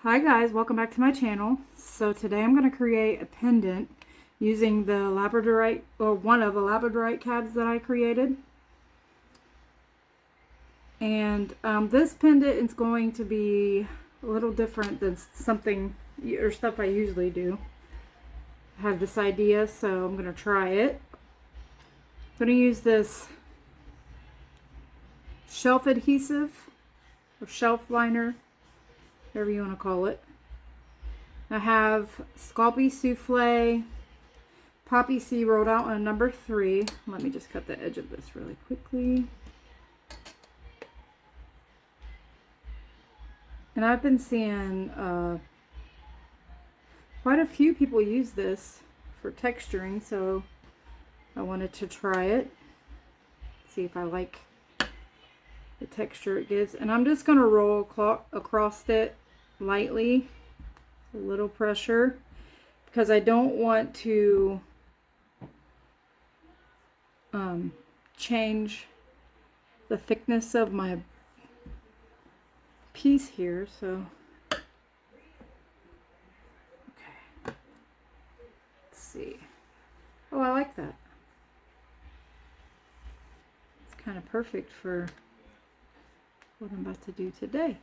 Hi guys, welcome back to my channel. So today I'm going to create a pendant using the labradorite, or one of the labradorite cabs that I created. And this pendant is going to be a little different than something or stuff I usually do. I have this idea, so I'm going to try it. I'm going to use this shelf adhesive or shelf liner, whatever you want to call it. I have Scalpy Souffle Poppy Seed rolled out on number 3. Let me just cut the edge of this really quickly. And I've been seeing quite a few people use this for texturing, so I wanted to try it, see if I like the texture it gives. And I'm just going to roll across it lightly, a little pressure, because I don't want to change the thickness of my piece here. So okay, let's see. Oh, I like that. It's kind of perfect for what I'm about to do today.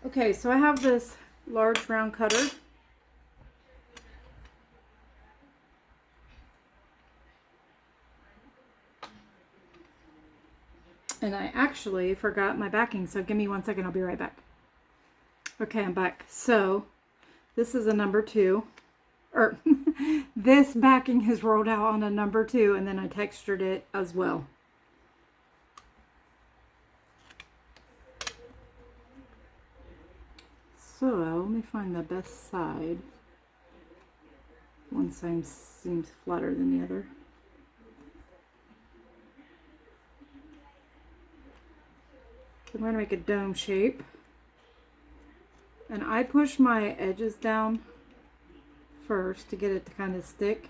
Okay, so I have this large round cutter. And I actually forgot my backing, so give me 1 second, I'll be right back. Okay, I'm back. So this is a number 2, or this backing is rolled out on a number 2, and then I textured it as well. So let me find the best side. One side seems flatter than the other. I'm going to make a dome shape, and I push my edges down first to get it to kind of stick.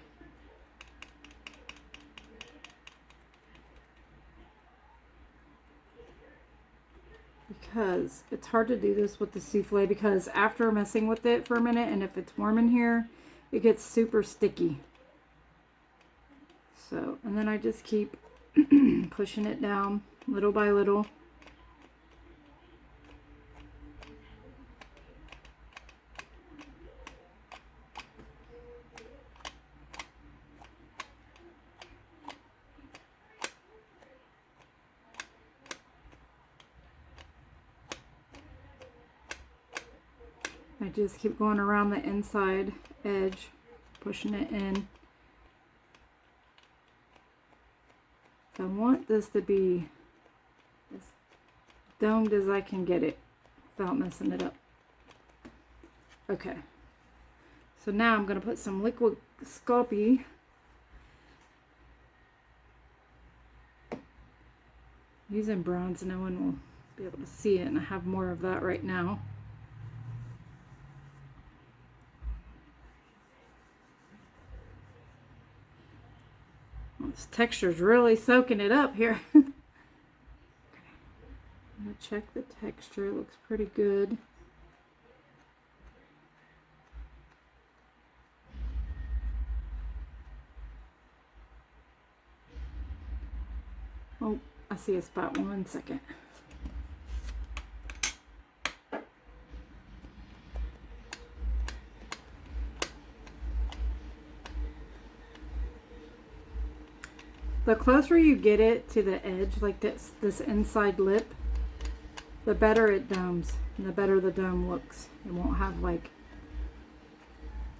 Because it's hard to do this with the souffle, because after messing with it for a minute, and if it's warm in here, it gets super sticky. So, and then I just keep pushing it down little by little. I just keep going around the inside edge, pushing it in. So I want this to be as domed as I can get it without messing it up. Okay. So now I'm going to put some liquid Scalpy. Using bronze, no one will be able to see it, and I have more of that right now. This texture is really soaking it up here. Okay. I'm going to check the texture. It looks pretty good. Oh, I see a spot. 1 second. The closer you get it to the edge, like this inside lip, the better it domes, and the better the dome looks. It won't have like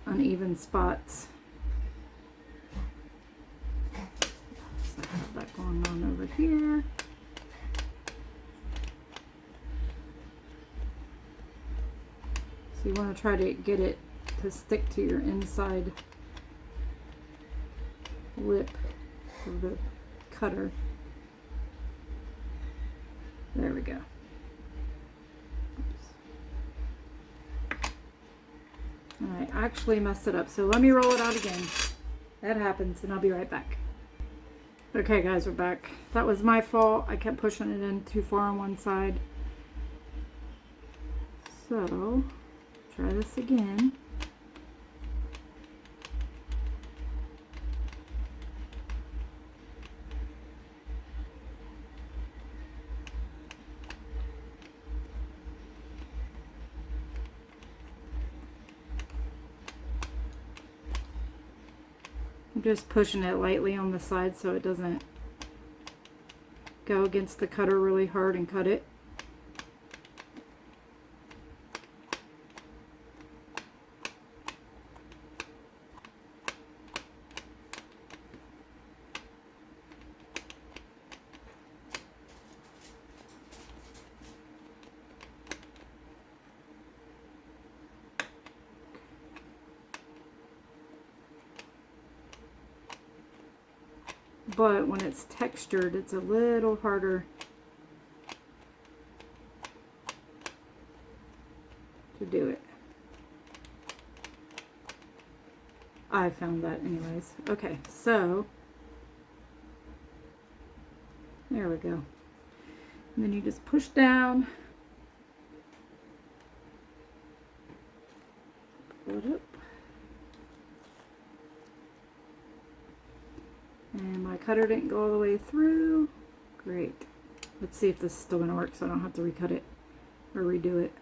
uneven spots. So I have that going on over here. So you want to try to get it to stick to your inside lip of the cutter. There we go. I actually messed it up, so let me roll it out again. That happens, and I'll be right back. Okay guys, we're back. That was my fault. I kept pushing it in too far on one side. So So, try this again. I'm just pushing it lightly on the side so it doesn't go against the cutter really hard and cut it. But when it's textured, it's a little harder to do it. I found that anyways. Okay, so there we go. And then you just push down, pull it up. And my cutter didn't go all the way through. Great. Let's see if this is still going to work so I don't have to recut it or redo it.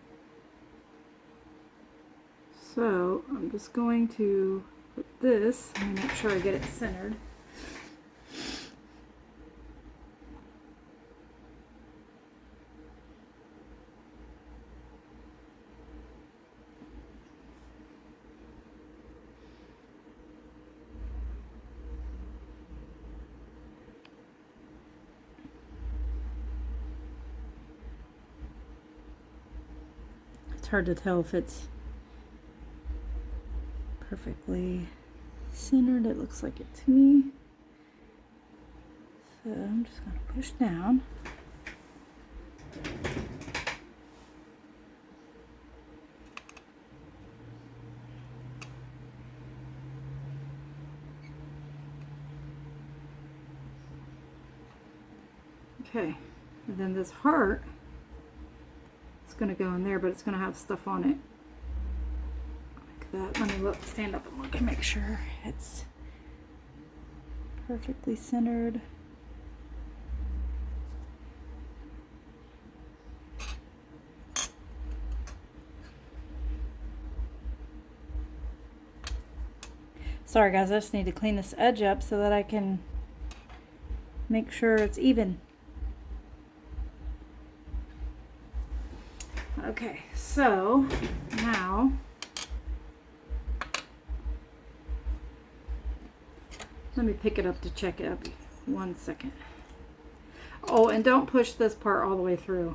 So I'm just going to put this and make sure I get it centered. It's hard to tell if it's perfectly centered. It looks like it to me. So I'm just going to push down. Okay, and then this heart is going to go in there, but it's going to have stuff on it. That. Let me look, stand up and look and make sure it's perfectly centered. Sorry guys, I just need to clean this edge up so that I can make sure it's even. Okay, so now let me pick it up to check it up. 1 second. Oh, and don't push this part all the way through.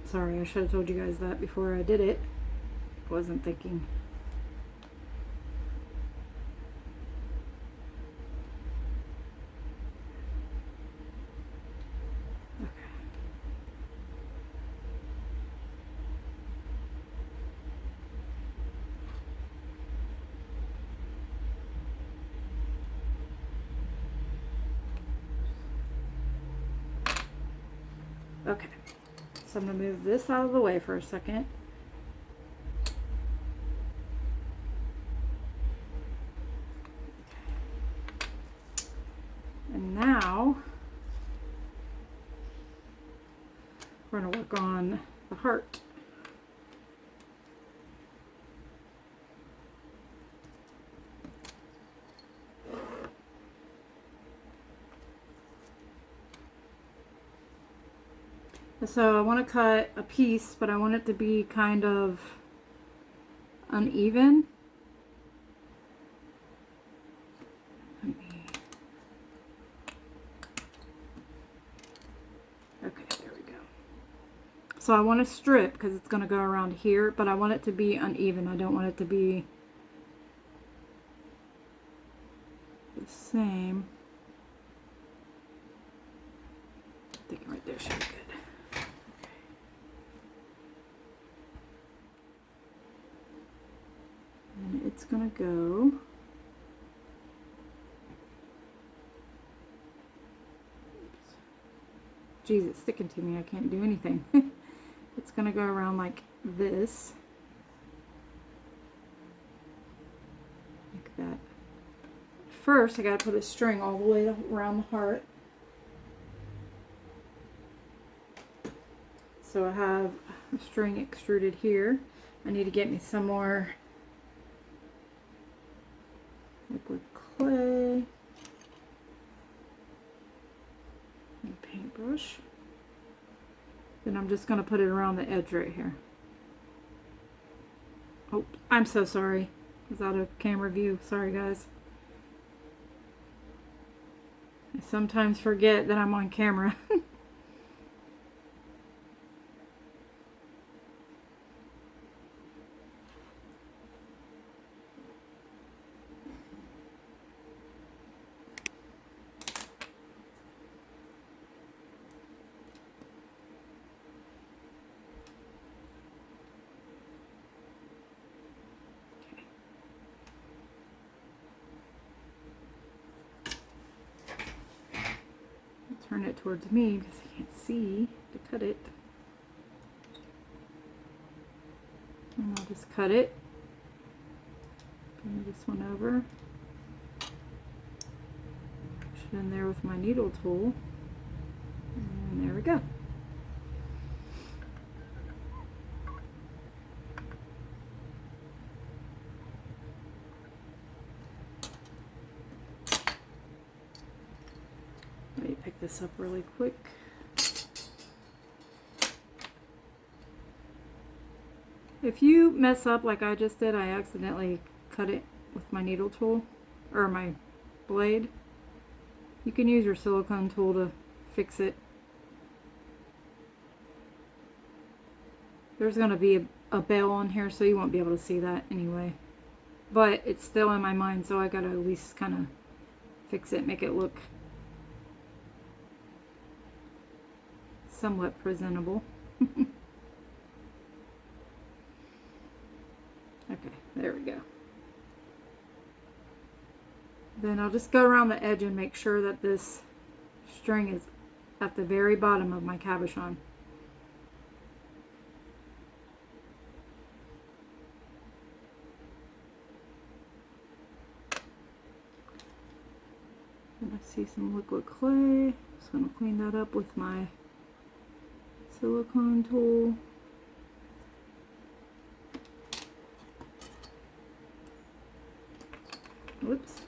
Sorry, I should have told you guys that before I did it. Wasn't thinking. Okay, so I'm going to move this out of the way for a second. And now we're going to work on the heart. So I want to cut a piece, but I want it to be kind of uneven. Okay, there we go. So I want to strip because it's going to go around here, but I want it to be uneven. I don't want it to be the same. I think right there should be good. And it's going to go Geez, it's sticking to me. I can't do anything. It's going to go around like this. Like that. First, I got to put a string all the way around the heart. So I have a string extruded here. I need to get me some more liquid clay and a paintbrush. Then I'm just going to put it around the edge right here. Oh, I'm so sorry. I was out of camera view. Sorry, guys. I sometimes forget that I'm on camera. Turn it towards me because I can't see to cut it. And I'll just cut it. Bring this one over. Push it in there with my needle tool. And there we go. Let me pick this up really quick. If you mess up like I just did, I accidentally cut it with my needle tool or my blade. You can use your silicone tool to fix it. There's going to be a bell on here, so you won't be able to see that anyway. But it's still in my mind, so I got to at least kind of fix it, make it look somewhat presentable. Okay, there we go. Then I'll just go around the edge and make sure that this string is at the very bottom of my cabochon. And I see some liquid clay. Just going to clean that up with my silicone tool. Whoops.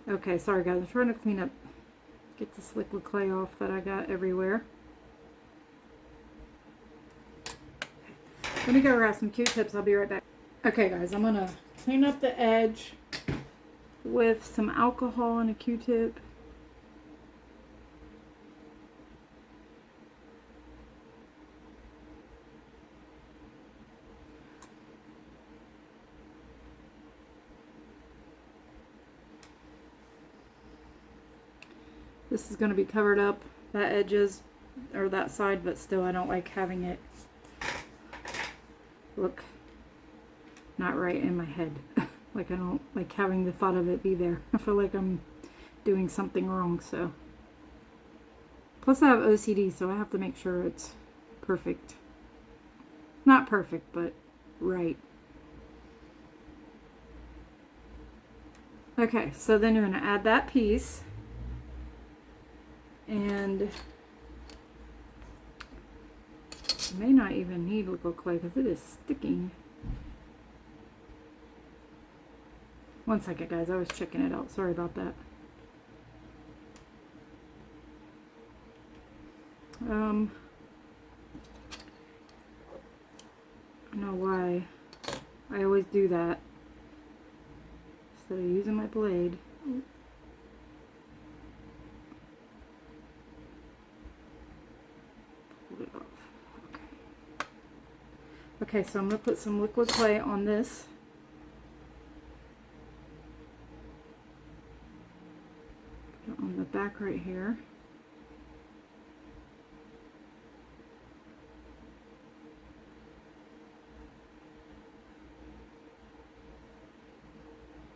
Okay, sorry guys, I'm trying to clean up, get this liquid clay off that I got everywhere. Let me go grab some Q-tips, I'll be right back. Okay guys, I'm gonna clean up the edge with some alcohol and a Q-tip. This is going to be covered up, that edges, or that side, but still I don't like having it look not right in my head. Like I don't like having the thought of it be there. I feel like I'm doing something wrong, so. Plus I have OCD, so I have to make sure it's perfect. Not perfect, but right. Okay, so then you're going to add that piece. And I may not even need liquid clay because it is sticking. One second guys, I was checking it out. Sorry about that. I don't know why I always do that instead of using my blade. Pull it off. Okay, so I'm going to put some liquid clay on this. on the back right here.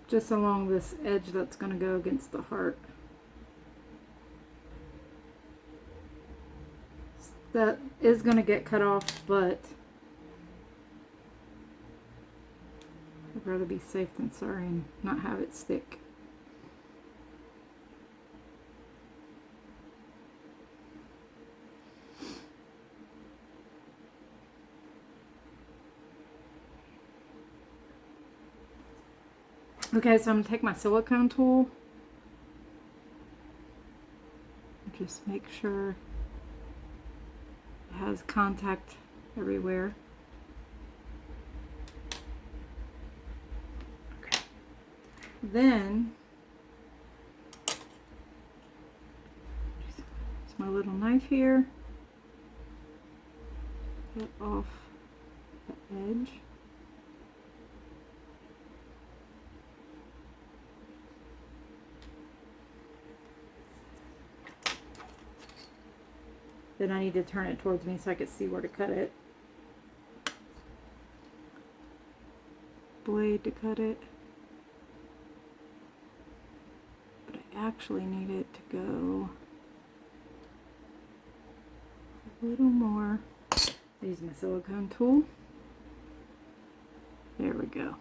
Just along this edge that's going to go against the heart. That is going to get cut off, but I'd rather be safe than sorry and not have it stick. Okay, so I'm going to take my silicone tool. Just make sure it has contact everywhere. Okay. Then, use my little knife here. Get off the edge. Then I need to turn it towards me so I can see where to cut it. Blade to cut it. But I actually need it to go a little more. Use my silicone tool. There we go.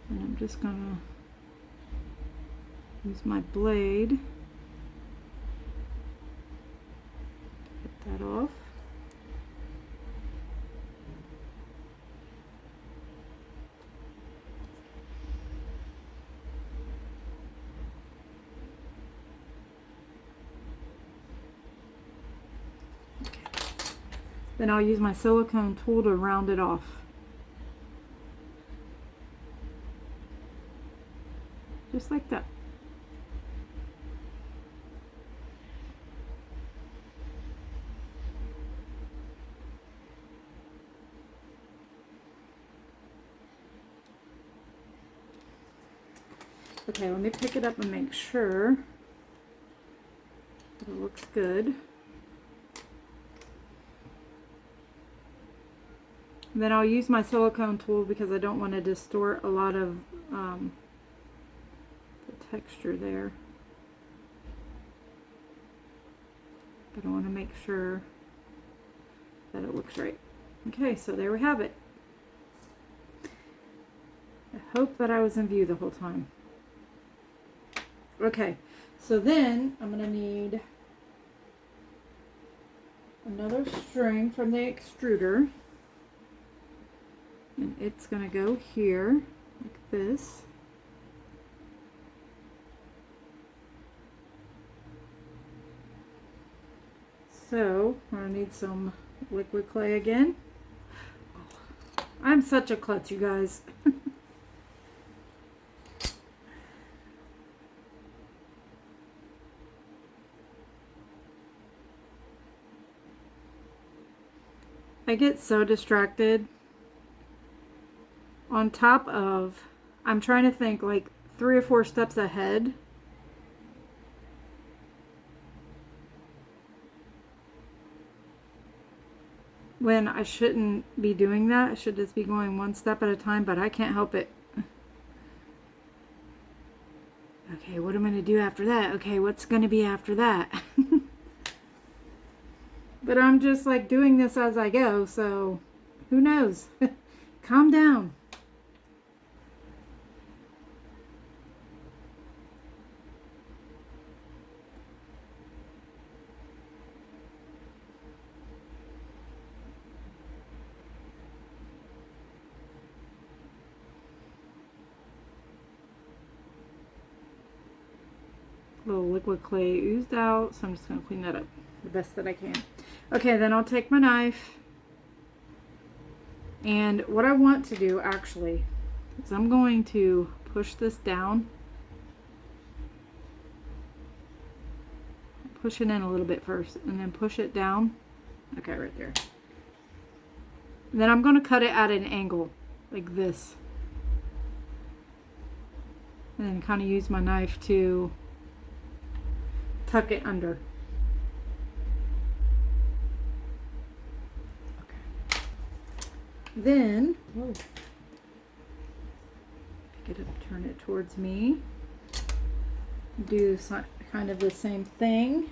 And I'm just gonna use my blade to get that off. Okay. Then I'll use my silicone tool to round it off. Just like that. Okay, let me pick it up and make sure that it looks good. Then I'll use my silicone tool because I don't want to distort a lot of texture there, but I want to make sure that it looks right. Okay, so there we have it. I hope that I was in view the whole time. Okay, so then I'm going to need another string from the extruder, and it's going to go here like this. So, I'm going to need some liquid clay again. I'm such a klutz, you guys. I get so distracted. On top of, I'm trying to think like 3 or 4 steps ahead. When I shouldn't be doing that. I should just be going 1 step at a time, but I can't help it. Okay, what am I going to do after that? Okay, what's going to be after that? But I'm just like doing this as I go, so who knows? Calm down. Little liquid clay oozed out, so I'm just going to clean that up the best that I can. Okay, then I'll take my knife, and what I want to do actually is I'm going to push this down, push it in a little bit first and then push it down. Okay, right there. And then I'm going to cut it at an angle like this. And then kind of use my knife to tuck it under. Okay. Then, whoa, pick it up, turn it towards me. Do kind of the same thing.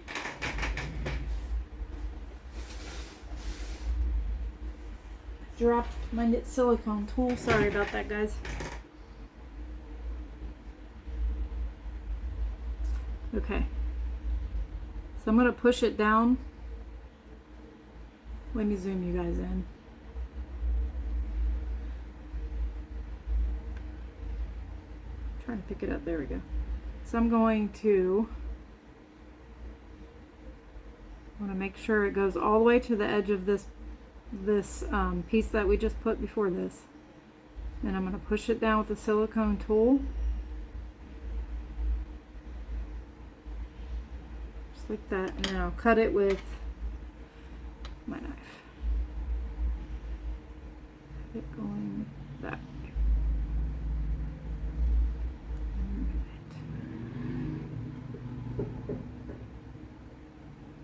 Dropped my knit silicone tool. Sorry about that, guys. Okay. So I'm going to push it down. Let me zoom you guys in. Trying to pick it up. There we go. So I'm going to want to make sure it goes all the way to the edge of this piece that we just put before this. Then I'm going to push it down with the silicone tool. Just like that. And then I'll cut it with my knife. Have it going that way.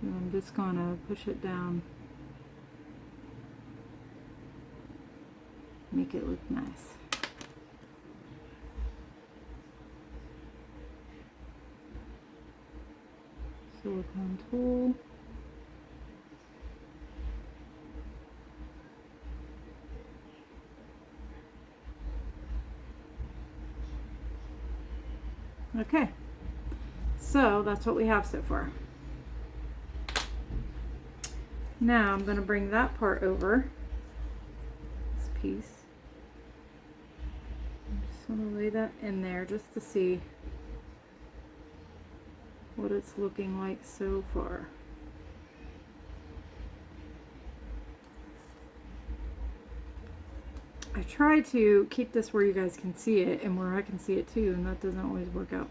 And I'm just going to push it down. Make it look nice. Silicone tool. Okay, so that's what we have so far. Now I'm going to bring that part over, this piece. I'm just going to lay that in there just to see what it's looking like so far. I try to keep this where you guys can see it and where I can see it too, and that doesn't always work out.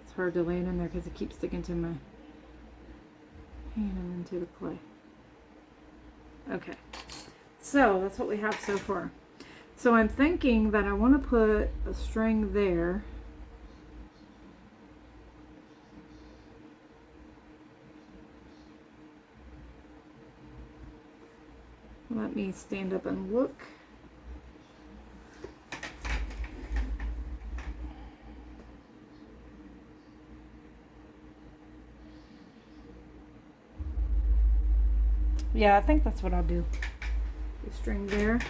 It's hard to lay it in there because it keeps sticking to my hand and into the clay. Okay, so that's what we have so far. So I'm thinking that I want to put a string there. Let me stand up and look. Yeah, I think that's what I'll do. The string there.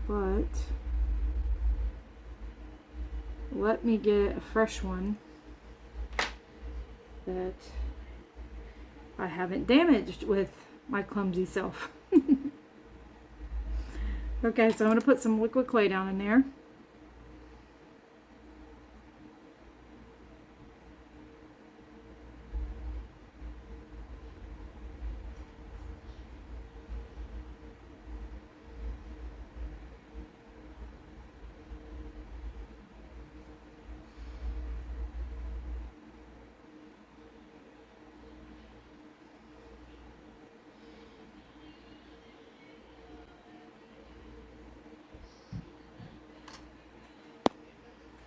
But let me get a fresh one that I haven't damaged with my clumsy self. Okay, so I'm going to put some liquid clay down in there.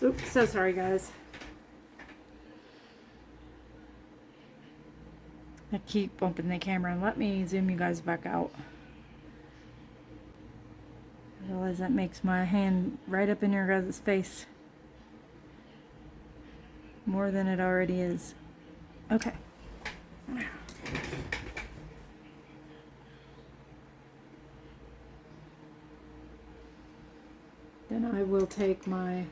Oops, so sorry guys. I keep bumping the camera, and let me zoom you guys back out. I realize that makes my hand right up in your guys' face more than it already is. Okay. Then I will take my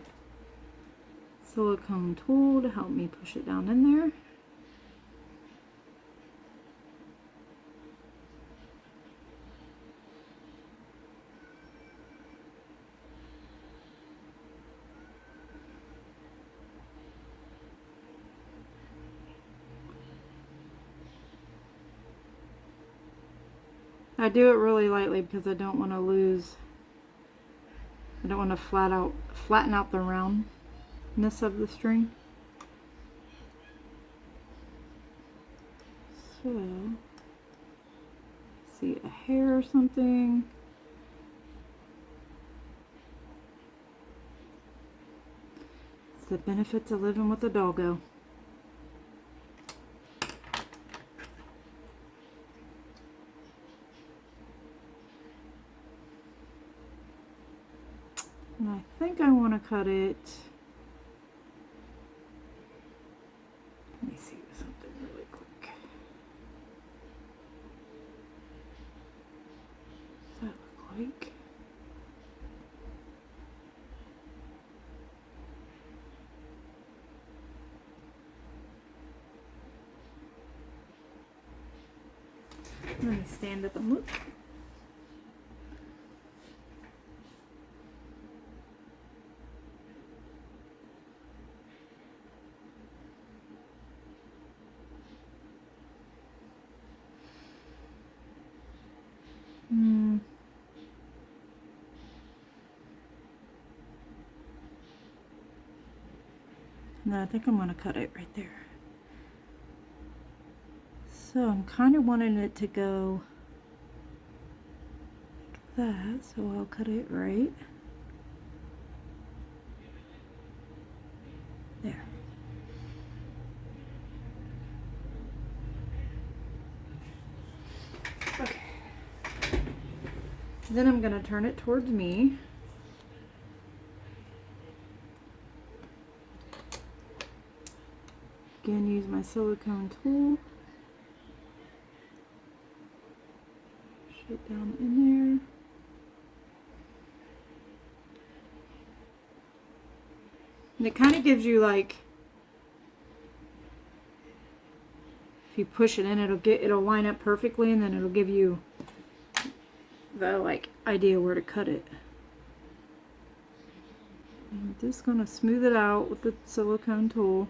silicone tool to help me push it down in there. I do it really lightly because I don't want to lose I don't want to flatten out the roundness of the string. So, see a hair or something. It's the benefits of living with a doggo. And I think I want to cut it. Let me see something really quick. Does that look like? Let me stand up and look. No, I think I'm going to cut it right there. So I'm kind of wanting it to go like that, so I'll cut it right there. Okay. Then I'm going to turn it towards me. Again, use my silicone tool. Push it down in there. And it kind of gives you like, if you push it in, it'll line up perfectly, and then it'll give you the like idea where to cut it. I'm just gonna smooth it out with the silicone tool.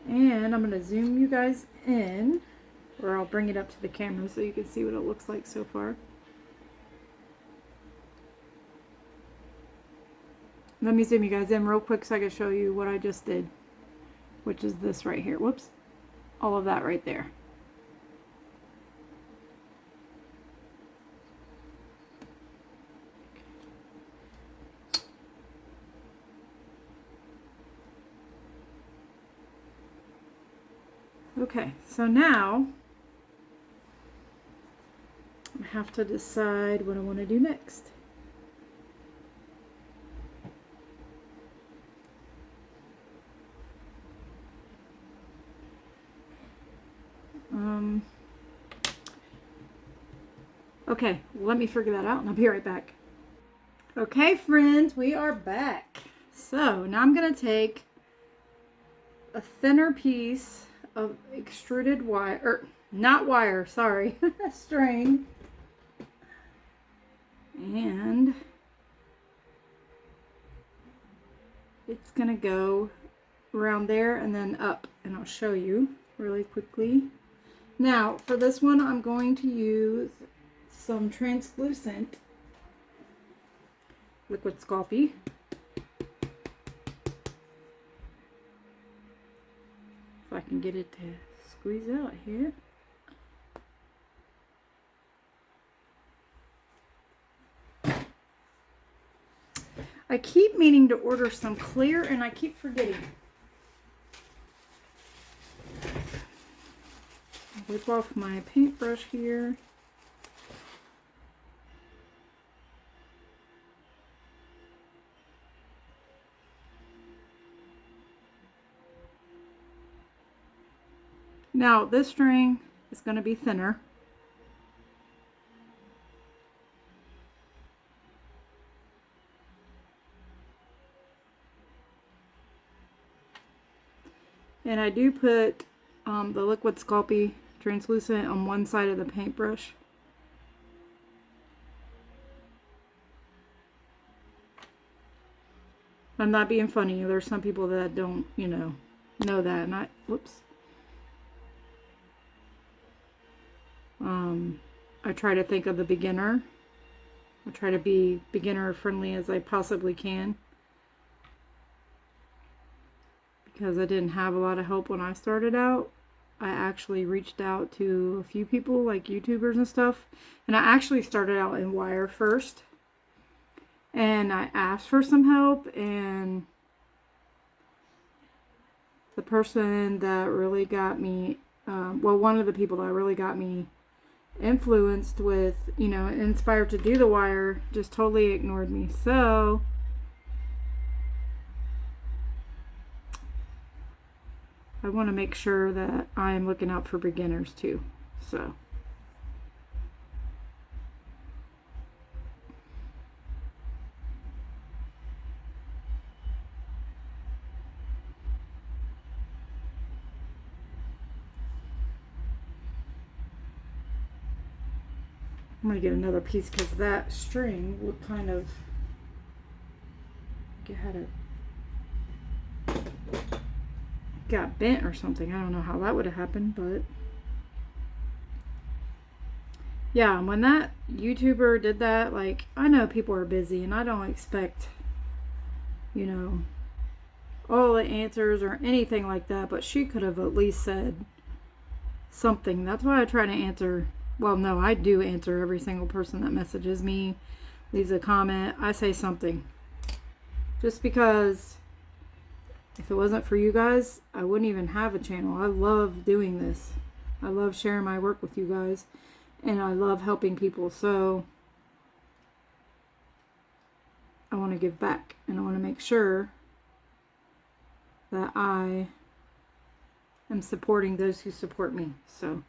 And I'm going to zoom you guys in, or I'll bring it up to the camera so you can see what it looks like so far. Let me zoom you guys in real quick so I can show you what I just did, which is this right here. Whoops. All of that right there. Okay, so now I have to decide what I want to do next. Okay, let me figure that out and I'll be right back. Okay, friends, we are back. So now I'm going to take a thinner piece of extruded wire, or not wire, sorry, string, and it's gonna go around there and then up, and I'll show you really quickly. Now for this one I'm going to use some translucent liquid Sculpey. If I can get it to squeeze out here. I keep meaning to order some clear and I keep forgetting. Whip off my paintbrush here. Now this string is going to be thinner. And I do put the liquid Sculpey translucent on one side of the paintbrush. I'm not being funny. There's some people that don't, know that. And whoops. I try to think of the beginner I try to be beginner friendly as I possibly can, because I didn't have a lot of help when I started out. I actually reached out to a few people, like YouTubers and stuff, and I actually started out in wire first, and I asked for some help, and the person that really got me, well, one of the people that really got me influenced with, you know, inspired to do the wire, just totally ignored me. So I want to make sure that I'm looking out for beginners too. So I'm going to get another piece because that string would kind of got bent or something. I don't know how that would have happened, but yeah, when that YouTuber did that, like, I know people are busy and I don't expect, you know, all the answers or anything like that, but she could have at least said something. That's why I try to answer. Well, no, I do answer every single person that messages me, leaves a comment. I say something. Just because if it wasn't for you guys, I wouldn't even have a channel. I love doing this. I love sharing my work with you guys. And I love helping people. So I want to give back. And I want to make sure that I am supporting those who support me. So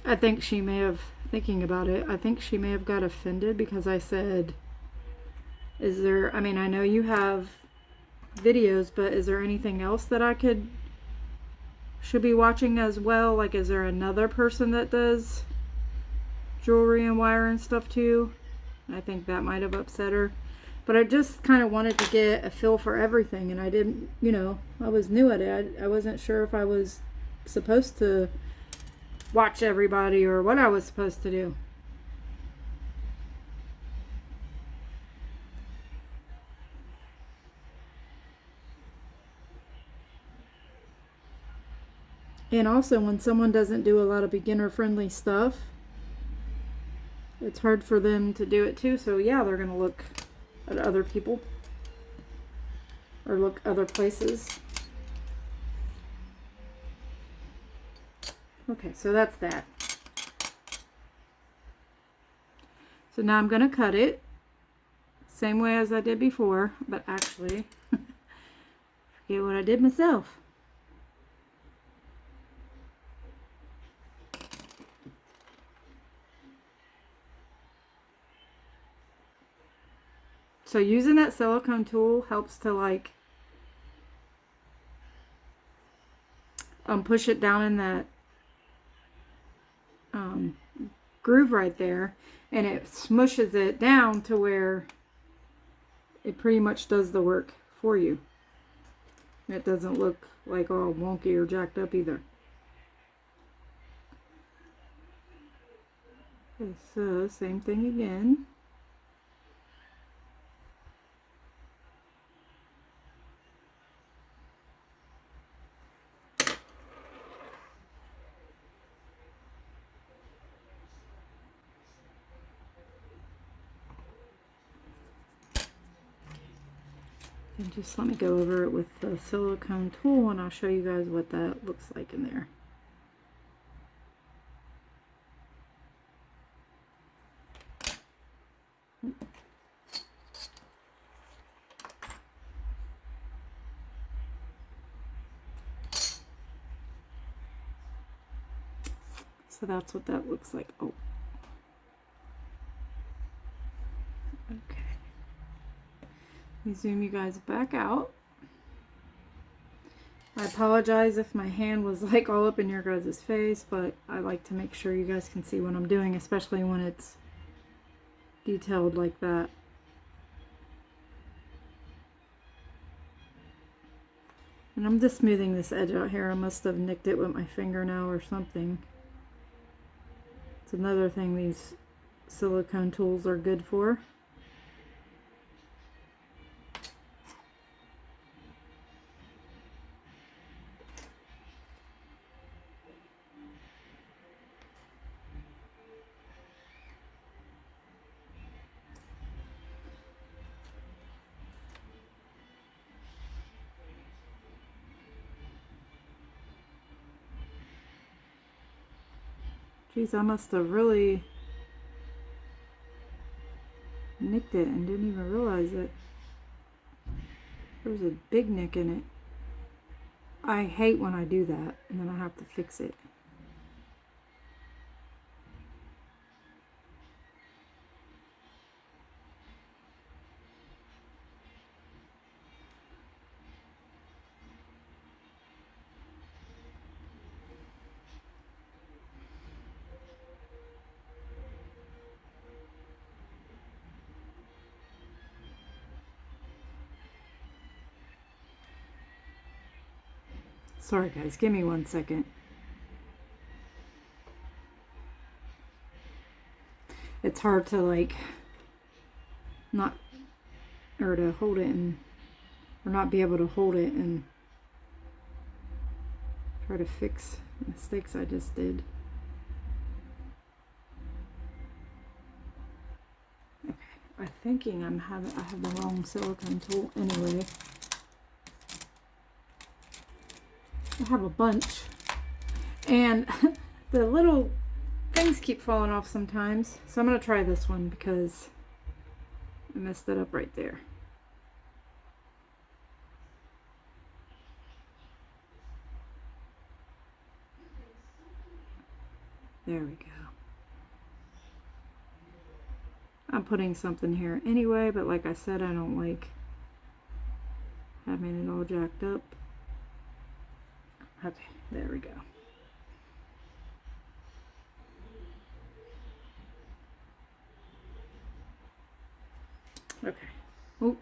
I think she may have, thinking about it, I think she may have got offended because I said, is there, I mean, I know you have videos, but is there anything else that I should be watching as well? Like, is there another person that does jewelry and wire and stuff too? I think that might have upset her. But I just kind of wanted to get a feel for everything, and I didn't, you know, I was new at it. I wasn't sure if I was supposed to watch everybody or what I was supposed to do. And also, when someone doesn't do a lot of beginner friendly stuff, it's hard for them to do it too. So yeah, they're going to look at other people or look other places. Okay, so that's that. So now I'm going to cut it same way as I did before, but actually forget what I did myself. So using that silicone tool helps to like push it down in that groove right there, and it smushes it down to where it pretty much does the work for you. It doesn't look like all wonky or jacked up either. Okay, so same thing again. And just let me go over it with the silicone tool and I'll show you guys what that looks like in there. So that's what that looks like. Oh. Okay. Let me zoom you guys back out. I apologize if my hand was like all up in your guys' face, but I like to make sure you guys can see what I'm doing, especially when it's detailed like that. And I'm just smoothing this edge out here. I must have nicked it with my fingernail or something. It's another thing these silicone tools are good for. Geez, I must have really nicked it and didn't even realize it. There was a big nick in it. I hate when I do that and then I have to fix it. Sorry guys, give me 1 second. It's hard to like not, or to hold it and, or not be able to hold it and try to fix mistakes I just did. Okay, I'm thinking I have the wrong silicone tool anyway. I have a bunch, and the little things keep falling off sometimes, so I'm going to try this one because I messed it up right there. There we go. I'm putting something here anyway, but like I said, I don't like having it all jacked up. Okay, there we go. Okay. Oop.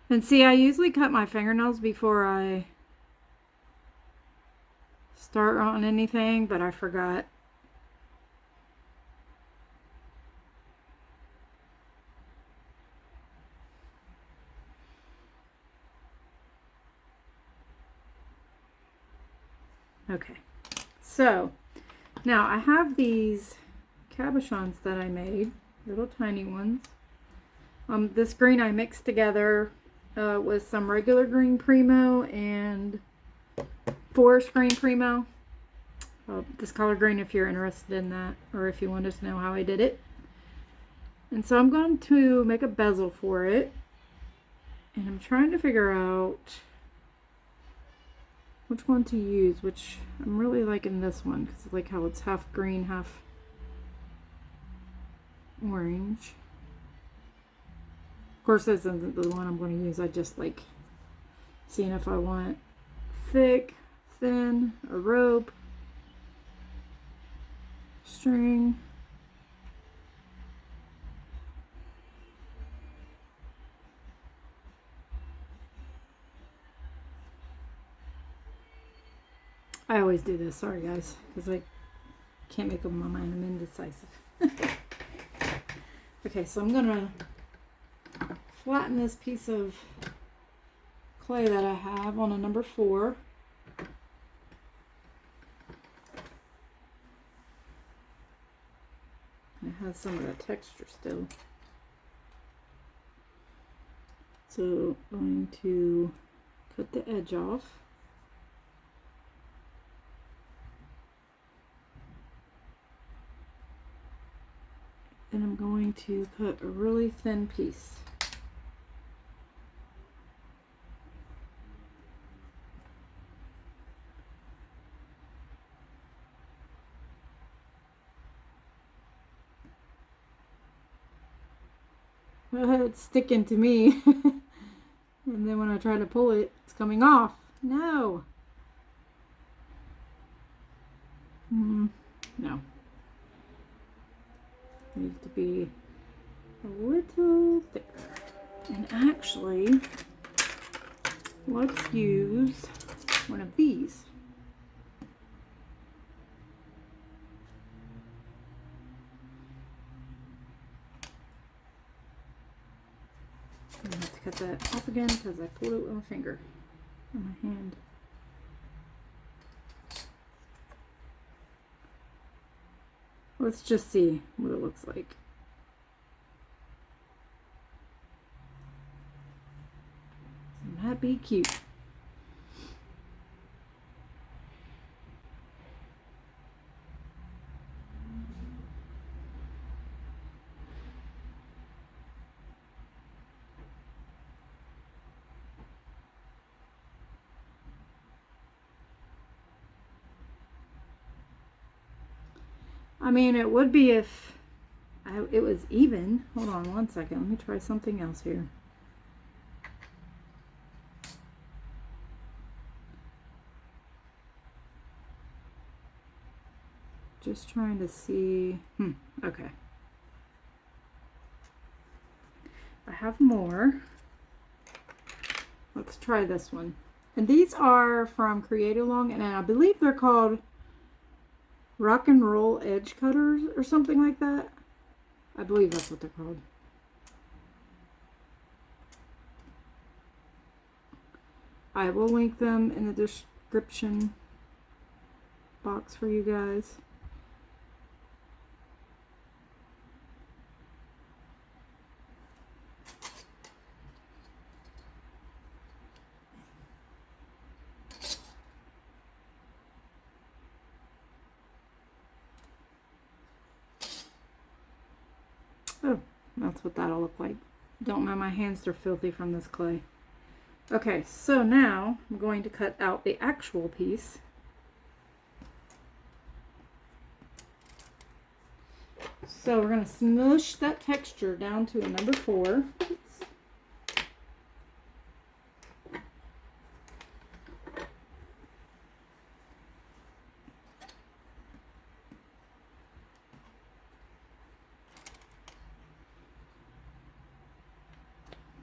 And see, I usually cut my fingernails before I start on anything, but I forgot. Okay, so now I have these cabochons that I made, little tiny ones. This green I mixed together with some regular green Primo and forest green Primo. This color green if you're interested in that, or if you want to know how I did it. And so I'm going to make a bezel for it, and I'm trying to figure out which one to use, which I'm really liking this one because I like how it's half green, half orange. Of course, this isn't the one I'm going to use. I just like seeing if I want thick, thin, a rope, string. I always do this, sorry guys, because I can't make up my mind. I'm indecisive. Okay, so I'm gonna flatten this piece of clay that I have on a number 4. It has some of that texture still. So I'm going to cut the edge off. And I'm going to cut a really thin piece. It's sticking to me. And then when I try to pull it, it's coming off. No. No. Needs to be a little thicker. And actually, let's use one of these. I'm gonna have to cut that off again because I pulled it with my finger on my hand. Let's just see what it looks like. Wouldn't that be cute? I mean, it would be if it was even. Hold on one second. Let me try something else here. Just trying to see. Okay. I have more. Let's try this one. And these are from Create Along, and I believe they're called Rock and Roll Edge Cutters or something like that. I believe that's what they're called. I will link them in the description box for you guys. Oh, that's what that'll look like. Don't mind my hands, they're filthy from this clay. Okay, so now I'm going to cut out the actual piece. So we're going to smush that texture down to a number 4.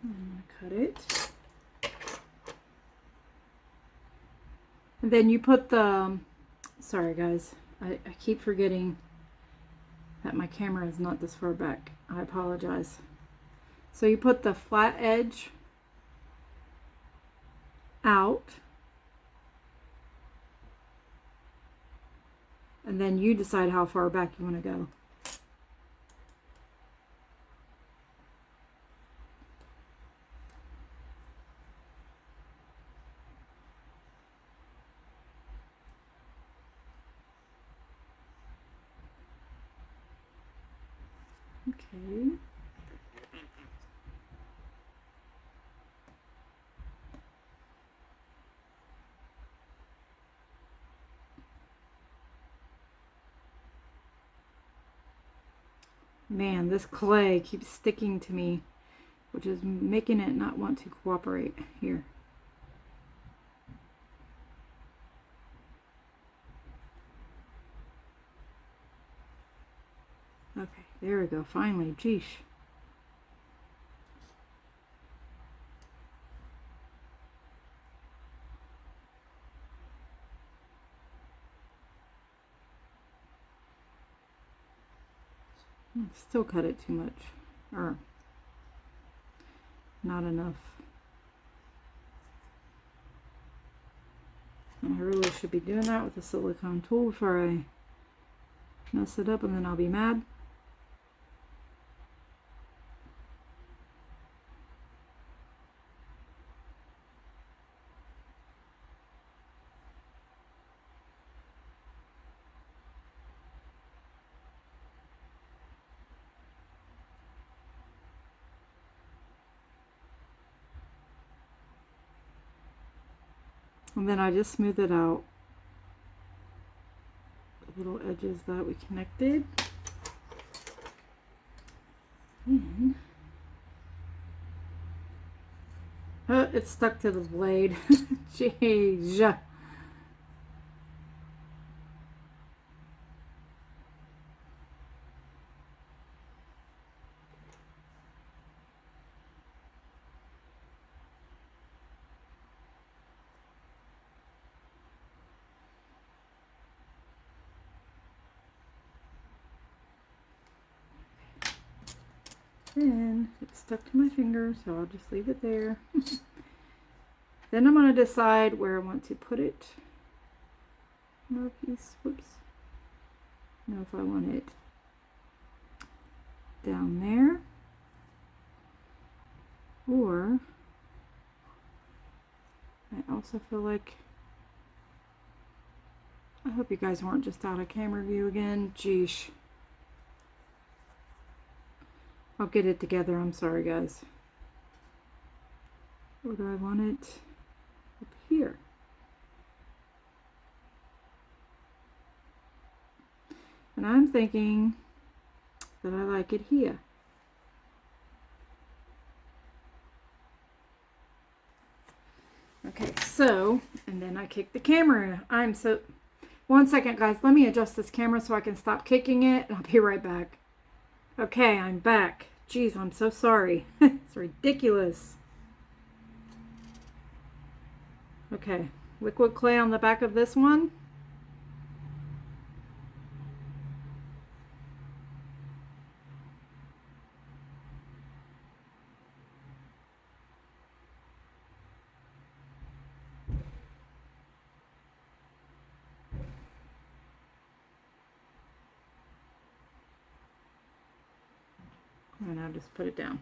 I'm going to cut it. And then you put the, sorry guys, I keep forgetting that my camera is not this far back. I apologize. So you put the flat edge out, and then you decide how far back you want to go. Okay. Man, this clay keeps sticking to me, which is making it not want to cooperate here. Okay, there we go. Finally, geesh. Still cut it too much, or not enough. And I really should be doing that with a silicone tool before I mess it up, and then I'll be mad. And then I just smooth it out, the little edges that we connected. And oh, it's stuck to the blade. Jeez. Then it's stuck to my finger, so I'll just leave it there. Then I'm going to decide where I want to put it. No piece, whoops. Know if I want it down there, or I also feel like, I hope you guys weren't just out of camera view again. Geesh. I'll get it together. I'm sorry, guys. Or do I want it up here? And I'm thinking that I like it here. Okay, so, and then I kick the camera. One second, guys. Let me adjust this camera so I can stop kicking it, and I'll be right back. Okay, I'm back. Jeez, I'm so sorry. It's ridiculous. Okay, liquid clay on the back of this one. And I'll just put it down.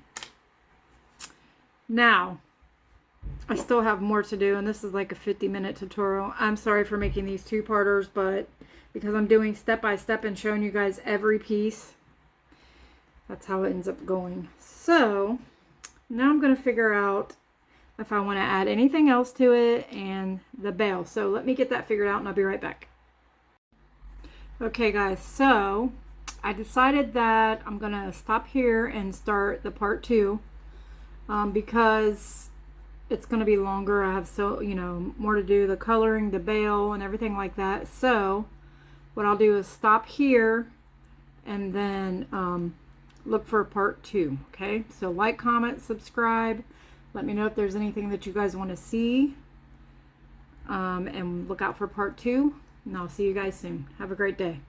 Now, I still have more to do, and this is like a 50-minute tutorial. I'm sorry for making these two-parters, but because I'm doing step by step and showing you guys every piece, that's how it ends up going. So, now I'm going to figure out if I want to add anything else to it and the bail. So let me get that figured out and I'll be right back. Okay guys, so I decided that I'm going to stop here and start the part 2 because it's going to be longer. I have more to do, the coloring, the bail, and everything like that. So what I'll do is stop here and then look for part 2. Okay, so like, comment, subscribe. Let me know if there's anything that you guys want to see. And look out for part 2. And I'll see you guys soon. Have a great day.